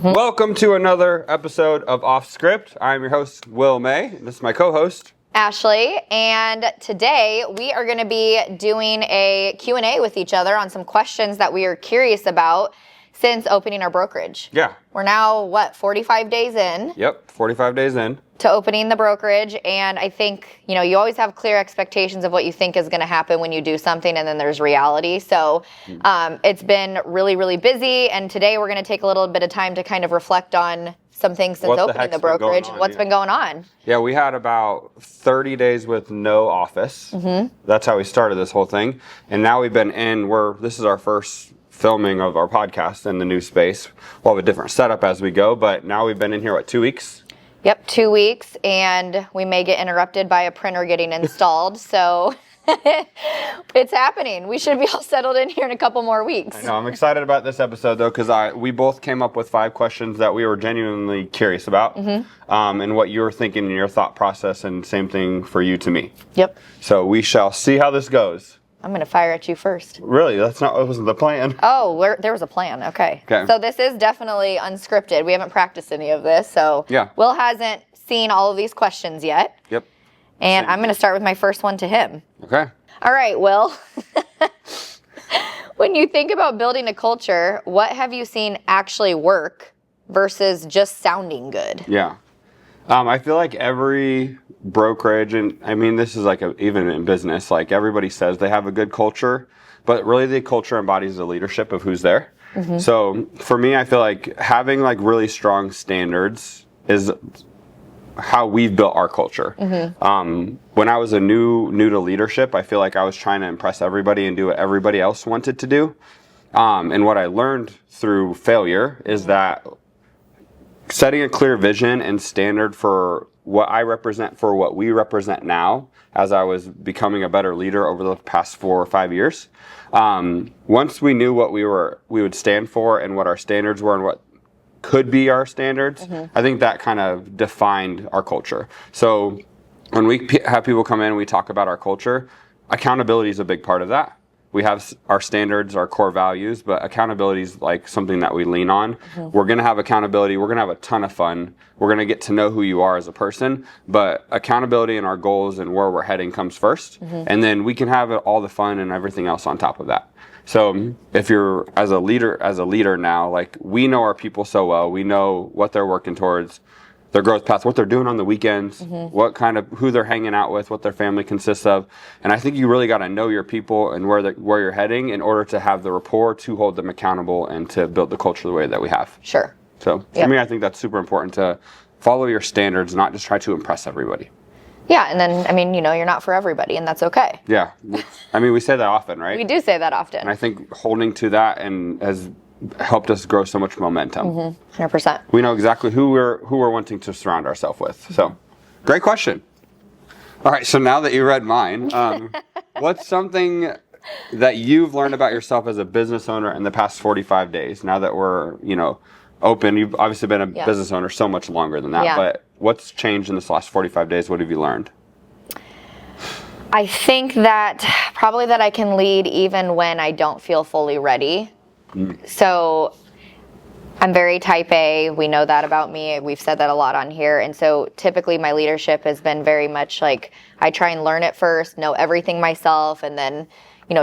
Welcome to another episode of Off Script. I'm your host, Will May. This is my co-host, Ashley, and today we are going to be doing a Q&A with each other on some questions that we are curious about since opening our brokerage. Yeah. We're now, 45 days in? Yep, 45 days in. To opening the brokerage, and I think, you always have clear expectations of what you think is going to happen when you do something, and then there's reality. So it's been really, really busy, and today we're going to take a little bit of time to kind of reflect on some things since opening the brokerage and what's been going on. Yeah, we had about 30 days with no office. That's how we started this whole thing. And now we've been this is our first filming of our podcast in the new space. We'll have a different setup as we go, but now we've been in here, 2 weeks? Yep, 2 weeks, and we may get interrupted by a printer getting installed, so it's happening. We should be all settled in here in a couple more weeks. I know, I'm excited about this episode, though, because we both came up with 5 questions that we were genuinely curious about, and what you were thinking in your thought process, and same thing for you to me. Yep. So we shall see how this goes. I'm going to fire at you first. Really? That wasn't the plan. Oh, there was a plan. Okay. So this is definitely unscripted. We haven't practiced any of this. So yeah. Will hasn't seen all of these questions yet. Yep. And I'm going to start with my first one to him. Okay. All right, Will. When you think about building a culture, what have you seen actually work versus just sounding good? Yeah. I feel like every brokerage, and I mean, this is even in business, everybody says they have a good culture, but really the culture embodies the leadership of who's there. So for me, I feel like having really strong standards is how we've built our culture. When I was new to leadership, I feel like I was trying to impress everybody and do what everybody else wanted to do. And what I learned through failure is that setting a clear vision and standard for what I represent, for what we represent now, as I was becoming a better leader over the past 4 or 5 years. Once we knew what we would stand for and what our standards were and what could be our standards, I think that kind of defined our culture. So when we have people come in and we talk about our culture, accountability is a big part of that. We have our standards, our core values, but accountability is something that we lean on. We're going to have accountability. We're going to have a ton of fun. We're going to get to know who you are as a person, but accountability and our goals and where we're heading comes first. And then we can have all the fun and everything else on top of that. So if you're as a leader now, we know our people so well. We know what they're working towards, their growth path, what they're doing on the weekends, who they're hanging out with, what their family consists of. And I think you really got to know your people and where you're heading in order to have the rapport to hold them accountable and to build the culture the way that we have. Sure. So for me, I think that's super important to follow your standards, not just try to impress everybody. Yeah, and then, you're not for everybody, and that's okay. Yeah. We say that often, right? We do say that often. And I think holding to that has helped us grow so much momentum. 100%. We know exactly who we're wanting to surround ourselves with. So, great question. All right, so now that you read mine, what's something that you've learned about yourself as a business owner in the past 45 days? Now that we're, open, you've obviously been a business owner so much longer than that, but what's changed in this last 45 days? What have you learned? I think that probably that I can lead even when I don't feel fully ready. So I'm very type A. We know that about me. We've said that a lot on here. And so typically my leadership has been very much I try and learn it first, know everything myself, and then,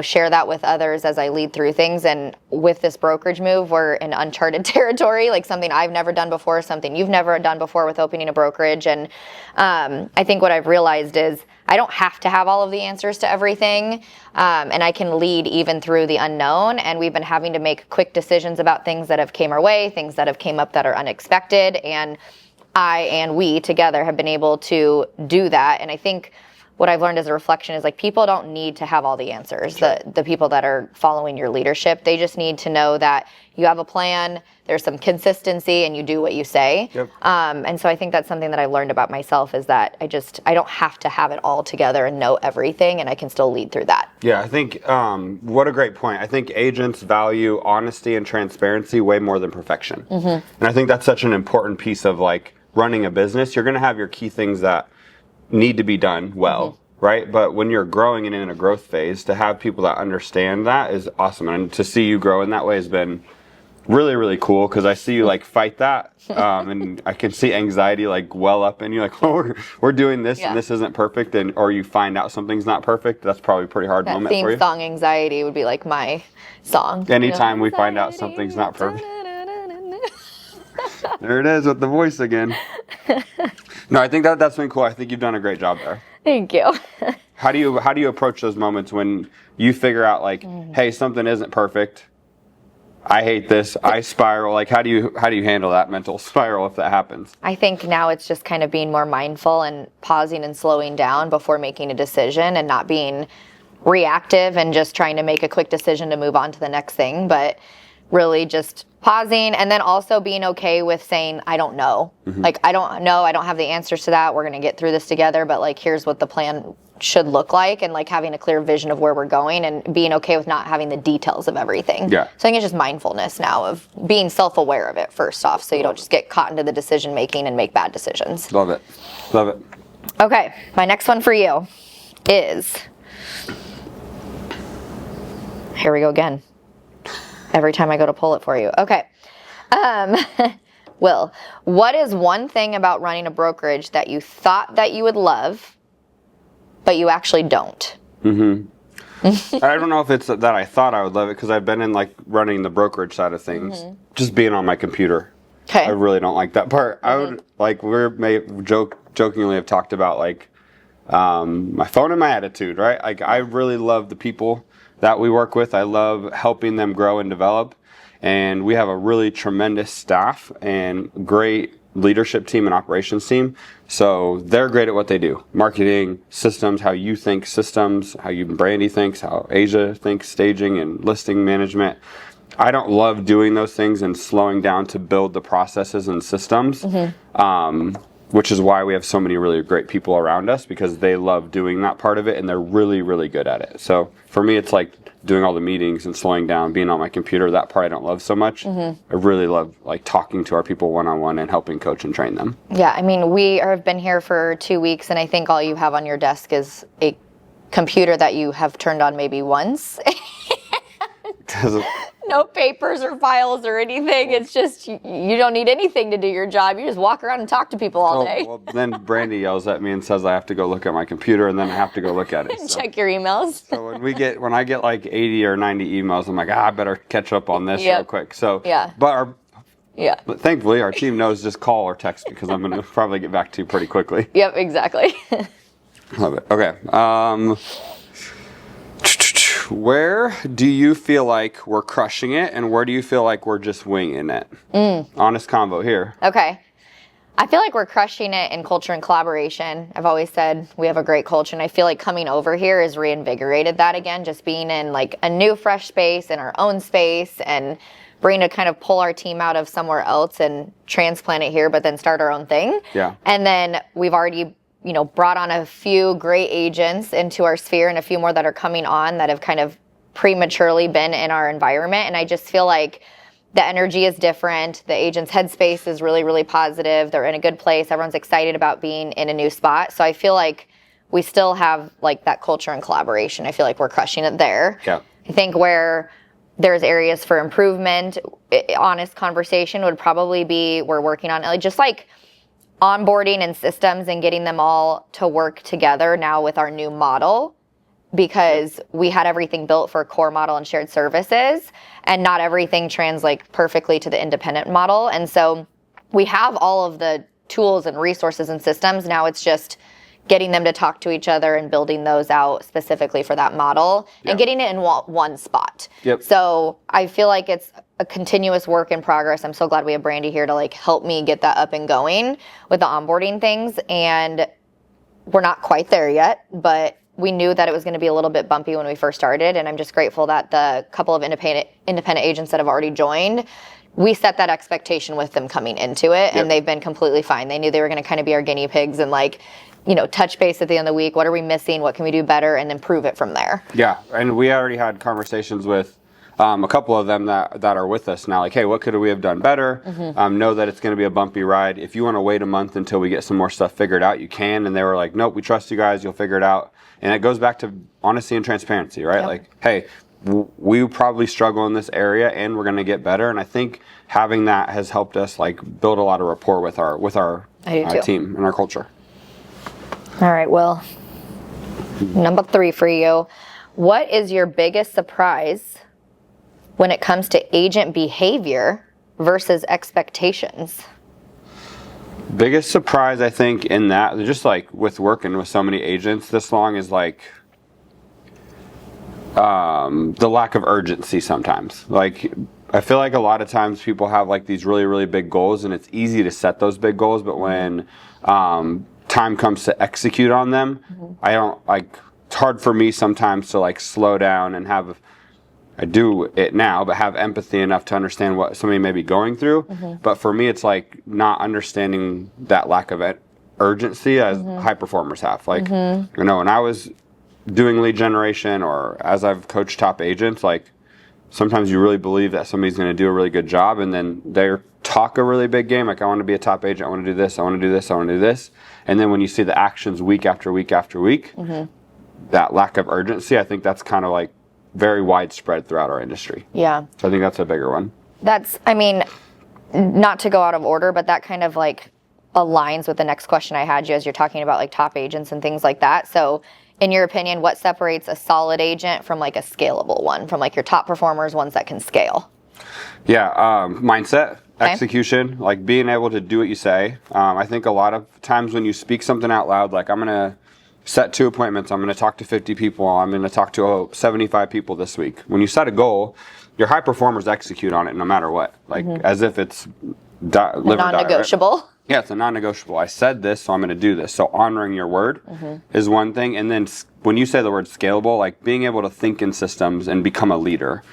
share that with others as I lead through things. And with this brokerage move, we're in uncharted territory, something I've never done before, something you've never done before with opening a brokerage. And I think what I've realized is I don't have to have all of the answers to everything, and I can lead even through the unknown. And we've been having to make quick decisions about things that have came our way, things that have came up that are unexpected, and I and we together have been able to do that. And I think what I've learned as a reflection is people don't need to have all the answers. Sure. The people that are following your leadership, they just need to know that you have a plan, there's some consistency, and you do what you say. Yep. And so I think that's something that I've learned about myself is that I don't have to have it all together and know everything, and I can still lead through that. Yeah, I think what a great point. I think agents value honesty and transparency way more than perfection. And I think that's such an important piece of running a business. You're going to have your key things that need to be done well, right? But when you're growing and in a growth phase, to have people that understand that is awesome. And to see you grow in that way has been really, really cool because I see you like fight that, and I can see anxiety like well up in you, like, oh, we're doing this and this isn't perfect, and or you find out something's not perfect. That's probably a pretty hard moment for you. Theme song anxiety would be like my song. Anytime we find out something's not perfect. There it is with the voice again. No, I think that's been cool. I think you've done a great job there. Thank you. How do you approach those moments when you figure out like, hey, something isn't perfect? I hate this. I spiral. Like, how do you handle that mental spiral if that happens? I think now it's just kind of being more mindful and pausing and slowing down before making a decision and not being reactive and just trying to make a quick decision to move on to the next thing, but really just pausing and then also being okay with saying, I don't know. Like, I don't know. I don't have the answers to that. We're going to get through this together, but like, here's what the plan should look like, and like having a clear vision of where we're going and being okay with not having the details of everything. Yeah. So I think it's just mindfulness now of being self-aware of it first off, so you don't just get caught into the decision making and make bad decisions. Love it. Love it. Okay, my next one for you is, here we go again. Every time I go to pull it for you. Okay. Will, what is one thing about running a brokerage that you thought that you would love, but you actually don't? I don't know if it's that I thought I would love it because I've been in like running the brokerage side of things, just being on my computer. Okay. I really don't like that part. I would like jokingly have talked about like my phone and my attitude, right? Like I really love the people that we work with. I love helping them grow and develop, and we have a really tremendous staff and great leadership team and operations team. So they're great at what they do. Marketing, systems, how you think systems, how you Brandy thinks, how Asia thinks staging and listing management. I don't love doing those things and slowing down to build the processes and systems, which is why we have so many really great people around us because they love doing that part of it and they're really, really good at it. So for me, it's like doing all the meetings and slowing down, being on my computer. That part I don't love so much. I really love like talking to our people one-on-one and helping coach and train them. Yeah, I mean, we have been here for 2 weeks, and I think all you have on your desk is a computer that you have turned on maybe once. No papers or files or anything. It's just you don't need anything to do your job. You just walk around and talk to people all day. Well, then Brandy yells at me and says I have to go look at my computer, and then I have to go look at it. So. Check your emails. So when I get like 80 or 90 emails, I'm like, I better catch up on this real quick. So yeah. But thankfully our team knows just call or text because I'm going to probably get back to you pretty quickly. Yep, exactly. Love it. Okay. Where do you feel like we're crushing it, and where do you feel like we're just winging it? Honest convo here. Okay. I feel like we're crushing it in culture and collaboration. I've always said we have a great culture, and I feel like coming over here has reinvigorated that again, just being in like a new, fresh space, in our own space, and bring to kind of pull our team out of somewhere else and transplant it here, but then start our own thing. Yeah. And then we've already brought on a few great agents into our sphere and a few more that are coming on that have kind of prematurely been in our environment. And I just feel like the energy is different. The agent's headspace is really, really positive. They're in a good place. Everyone's excited about being in a new spot. So I feel like we still have like that culture and collaboration. I feel like we're crushing it there. Yeah. I think where there's areas for improvement, honest conversation would probably be we're working on just like onboarding and systems and getting them all to work together now with our new model, because we had everything built for a core model and shared services, and not everything translates perfectly to the independent model. And so we have all of the tools and resources and systems. Now it's just getting them to talk to each other and building those out specifically for that model and getting it in one spot. Yep. So I feel like it's a continuous work in progress. I'm so glad we have Brandy here to like help me get that up and going with the onboarding things. And we're not quite there yet, but we knew that it was going to be a little bit bumpy when we first started. And I'm just grateful that the couple of independent agents that have already joined, we set that expectation with them coming into it, and they've been completely fine. They knew they were going to kind of be our guinea pigs and like, touch base at the end of the week. What are we missing? What can we do better? And improve it from there. Yeah. And we already had conversations with a couple of them that are with us now. Like, hey, what could we have done better? Know that it's going to be a bumpy ride. If you want to wait a month until we get some more stuff figured out, you can. And they were like, nope, we trust you guys. You'll figure it out. And it goes back to honesty and transparency, right? Like, hey, we probably struggle in this area and we're going to get better. And I think having that has helped us like build a lot of rapport with our team and our culture. All right, Will. Number 3 for you. What is your biggest surprise when it comes to agent behavior versus expectations? Biggest surprise, I think, in that, just like with working with so many agents this long, is like the lack of urgency sometimes. Like, I feel like a lot of times people have like these really, really big goals, and it's easy to set those big goals, but when time comes to execute on them, I don't like, it's hard for me sometimes to like slow down and I do it now, but have empathy enough to understand what somebody may be going through. But for me, it's like not understanding that lack of urgency as high performers have. Like, you know, when I was doing lead generation or as I've coached top agents, like sometimes you really believe that somebody's going to do a really good job, and then they talk a really big game. Like, I want to be a top agent. I want to do this. I want to do this. I want to do this. And then when you see the actions week after week after week, that lack of urgency, I think that's kind of like very widespread throughout our industry. Yeah. So I think that's a bigger one. That's, I mean, not to go out of order, but that kind of like aligns with the next question I had you as you're talking about like top agents and things like that. So in your opinion, what separates a solid agent from like a scalable one, from like your top performers, ones that can scale? Yeah, mindset, execution, like being able to do what you say. I think a lot of times when you speak something out loud, like I'm going to set 2 appointments, I'm going to talk to 50 people, I'm going to talk to 75 people this week. When you set a goal, your high performers execute on it no matter what, like as if it's non-negotiable. Right? Yeah, it's a non-negotiable. I said this, so I'm going to do this. So honoring your word is one thing. And then when you say the word scalable, like being able to think in systems and become a leader,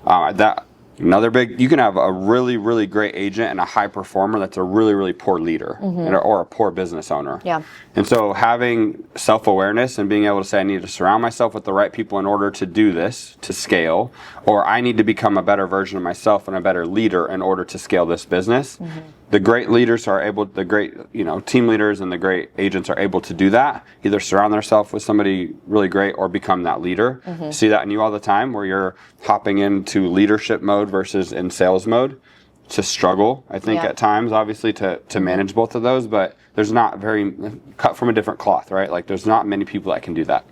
another big, you can have a really, really great agent and a high performer that's a really, really poor leader or a poor business owner. Yeah. And so having self-awareness and being able to say, I need to surround myself with the right people in order to do this, to scale, or I need to become a better version of myself and a better leader in order to scale this business. The great leaders are able, the great, team leaders and the great agents are able to do that, either surround themselves with somebody really great or become that leader. See that in you all the time where you're hopping into leadership mode versus in sales mode. To struggle, I think, at times, obviously, to manage both of those, but there's not very, cut from a different cloth, right? Like, there's not many people that can do that.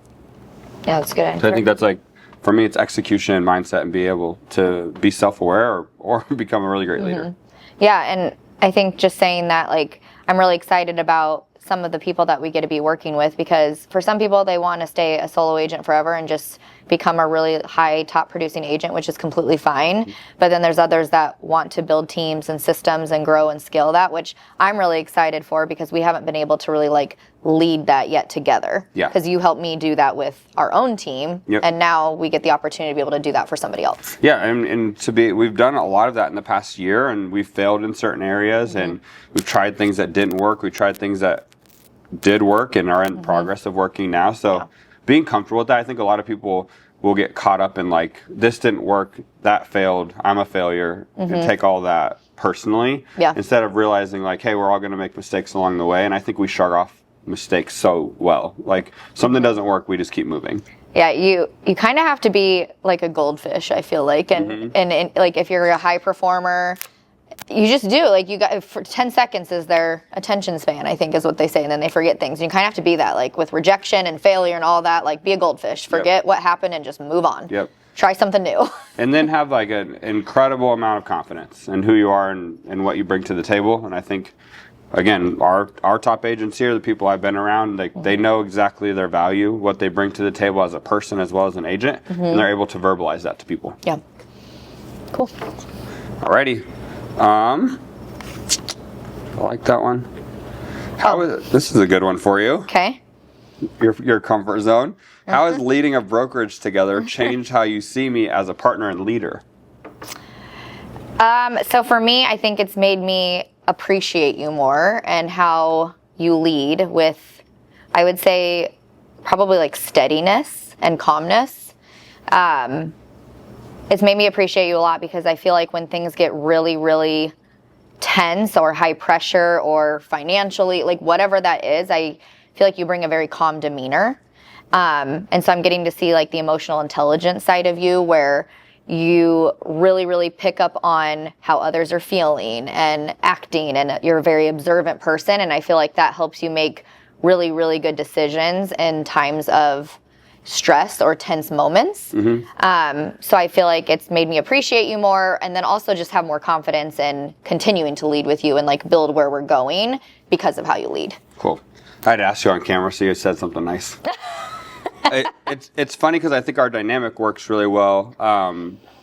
Yeah, that's good. So I think that's like, for me, it's execution and mindset and be able to be self-aware or become a really great leader. Yeah, and I think just saying that, like, I'm really excited about some of the people that we get to be working with, because for some people, they want to stay a solo agent forever and just become a really high top producing agent, which is completely fine. But then there's others that want to build teams and systems and grow and scale that, which I'm really excited for, because we haven't been able to really like lead that yet together. Yeah. Because you helped me do that with our own team. Yep. And now we get the opportunity to be able to do that for somebody else. Yeah, and we've done a lot of that in the past year, and we've failed in certain areas, and we've tried things that didn't work. We tried things that did work and are in progress of working now. So being comfortable with that, I think a lot of people will get caught up in like, this didn't work, that failed, I'm a failure, and take all that personally. Yeah. Instead of realizing like, hey, we're all going to make mistakes along the way. And I think we shrug off mistakes so well. Like, something doesn't work, we just keep moving. Yeah, you kind of have to be like a goldfish, I feel like. And like, if you're a high performer, you just do, like, you got, for 10 seconds is their attention span, I think is what they say, and then they forget things. And you kind of have to be that, like, with rejection and failure and all that, like, be a goldfish, forget what happened and just move on. Try something new. And then have like an incredible amount of confidence in who you are and what you bring to the table. And I think, again, our top agents here, the people I've been around, like, they know exactly their value, what they bring to the table as a person as well as an agent, and they're able to verbalize that to people. Yeah. Cool. Alrighty. I like that one. This is a good one for you. Okay. Your comfort zone. How has leading a brokerage together changed how you see me as a partner and leader? So for me, I think it's made me appreciate you more and how you lead with, I would say, probably like steadiness and calmness. It's made me appreciate you a lot, because I feel like when things get really, really tense or high pressure or financially, like whatever that is, I feel like you bring a very calm demeanor. And so I'm getting to see like the emotional intelligence side of you, where you really, really pick up on how others are feeling and acting, and you're a very observant person. And I feel like that helps you make really, really good decisions in times of stress or tense moments. So I feel like it's made me appreciate you more, and then also just have more confidence in continuing to lead with you and like build where we're going because of how you lead. Cool. I had asked you on camera, so you said something nice. It's funny because I think our dynamic works really well,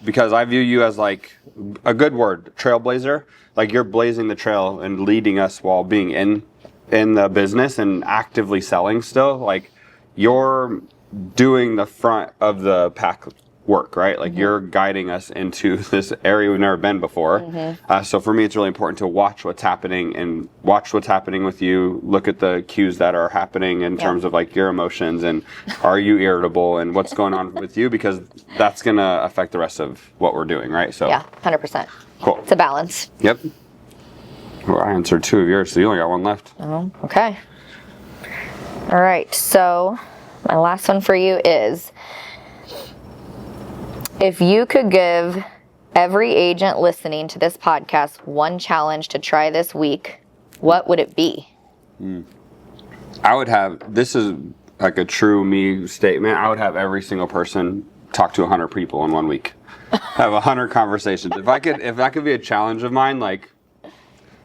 because I view you as like a good word, trailblazer. Like you're blazing the trail and leading us while being in the business and actively selling still. Like you're doing the front of the pack work, right? Like you're guiding us into this area we've never been before. So for me, it's really important to watch what's happening and watch what's happening with you. Look at the cues that are happening in terms of like your emotions and are you irritable and what's going on with you, because that's going to affect the rest of what we're doing, right? So 100%. Cool. It's a balance. Yep. Well, I answered 2 of yours, so you only got 1 left. Oh, okay. All right. So my last one for you is, if you could give every agent listening to this podcast one challenge to try this week, what would it be? I would have, this is like a true me statement, I would have every single person talk to 100 people in 1 week. Have 100 conversations. If that could be a challenge of mine, like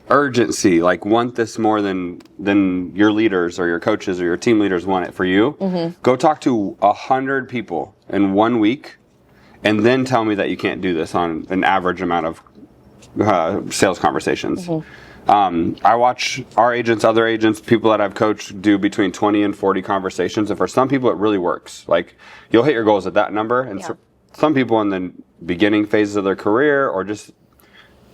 urgency, like want this more than your leaders or your coaches or your team leaders want it for you. Go talk to 100 people in 1 week. And then tell me that you can't do this on an average amount of sales conversations. I watch our agents, other agents, people that I've coached do between 20 and 40 conversations. And for some people, it really works. Like you'll hit your goals at that number. And some people in the beginning phases of their career or just,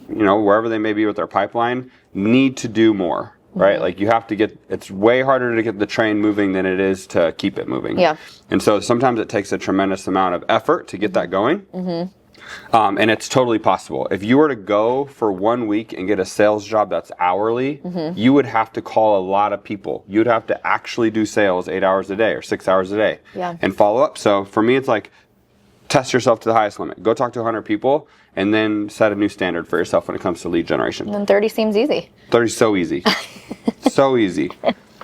wherever they may be with their pipeline, need to do more. Right? Like you have to it's way harder to get the train moving than it is to keep it moving. Yeah. And so sometimes it takes a tremendous amount of effort to get that going. And it's totally possible. If you were to go for 1 week and get a sales job that's hourly, you would have to call a lot of people. You'd have to actually do sales 8 hours a day or 6 hours a day and follow up. So for me, it's like, test yourself to the highest limit. Go talk to 100 people and then set a new standard for yourself when it comes to lead generation. And 30 seems easy. 30 is so easy. So easy.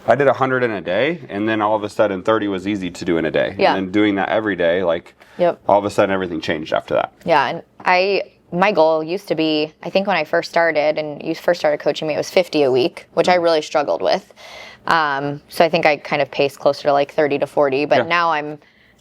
I did 100 in a day, and then all of a sudden 30 was easy to do in a day. Yeah. And then doing that every day, like all of a sudden everything changed after that. Yeah, and my goal used to be, I think when I first started and you first started coaching me, it was 50 a week, which I really struggled with. So I think I kind of paced closer to like 30 to 40, but now I'm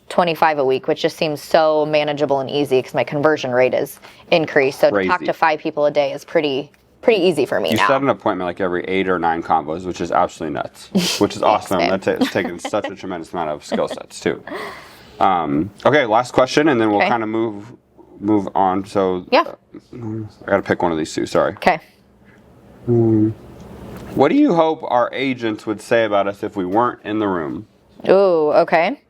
25 a week, which just seems so manageable and easy because my conversion rate is increased. So to talk to 5 people a day is pretty easy for me now. You set an appointment like every 8 or 9 combos, which is absolutely nuts, which is awesome. That's taken such a tremendous amount of skill sets too. Okay, last question, and then we'll kind of move on. So I got to pick one of these two. Sorry. Okay. What do you hope our agents would say about us if we weren't in the room? Ooh, okay.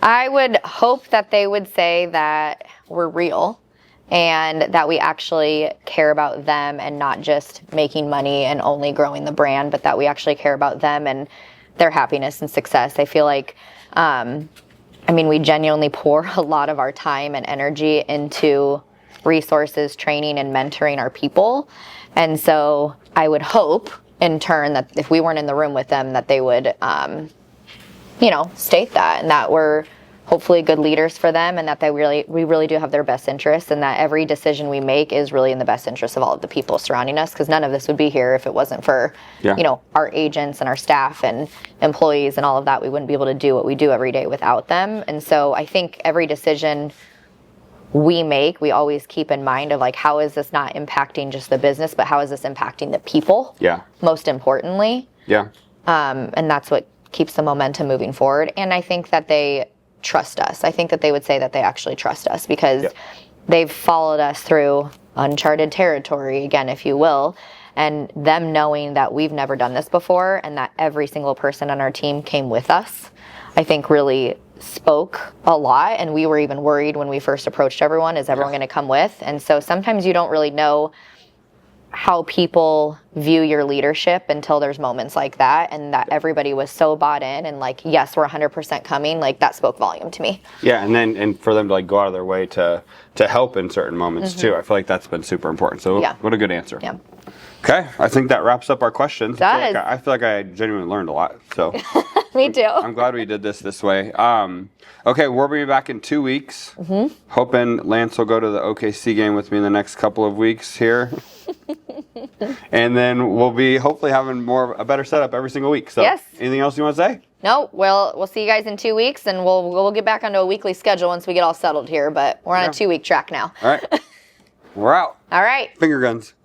I would hope that they would say that we're real and that we actually care about them and not just making money and only growing the brand, but that we actually care about them and their happiness and success. I feel like, we genuinely pour a lot of our time and energy into resources, training, and mentoring our people. And so I would hope, in turn, that if we weren't in the room with them, that they would state that, and that we're hopefully good leaders for them, and that we really do have their best interests, and that every decision we make is really in the best interest of all of the people surrounding us, because none of this would be here if it wasn't for our agents and our staff and employees and all of that. We wouldn't be able to do what we do every day without them. And so I think every decision we make, we always keep in mind of like, how is this not impacting just the business, but how is this impacting the people? Yeah. Most importantly. Yeah. And that's what keeps the momentum moving forward. And I think that they trust us. I think that they would say that they actually trust us because they've followed us through uncharted territory, again, if you will, and them knowing that we've never done this before and that every single person on our team came with us, I think really spoke a lot. And we were even worried when we first approached everyone, is everyone going to come with? And so sometimes you don't really know how people view your leadership until there's moments like that, and that everybody was so bought in and like, yes, we're 100% coming. Like that spoke volume to me. Yeah, and for them to like go out of their way to help in certain moments too. I feel like that's been super important. So what a good answer. Yeah. Okay, I think that wraps up our questions. Does. I feel like I genuinely learned a lot. So Me too. I'm glad we did this way. Okay, we'll be back in 2 weeks. Hoping Lance will go to the OKC game with me in the next couple of weeks here. And then we'll be hopefully having a better setup every single week. So Yes. Anything else you want to say? No, we'll see you guys in 2 weeks, and we'll get back onto a weekly schedule once we get all settled here. But we're on a 2-week track now. All right. We're out. All right. Finger guns.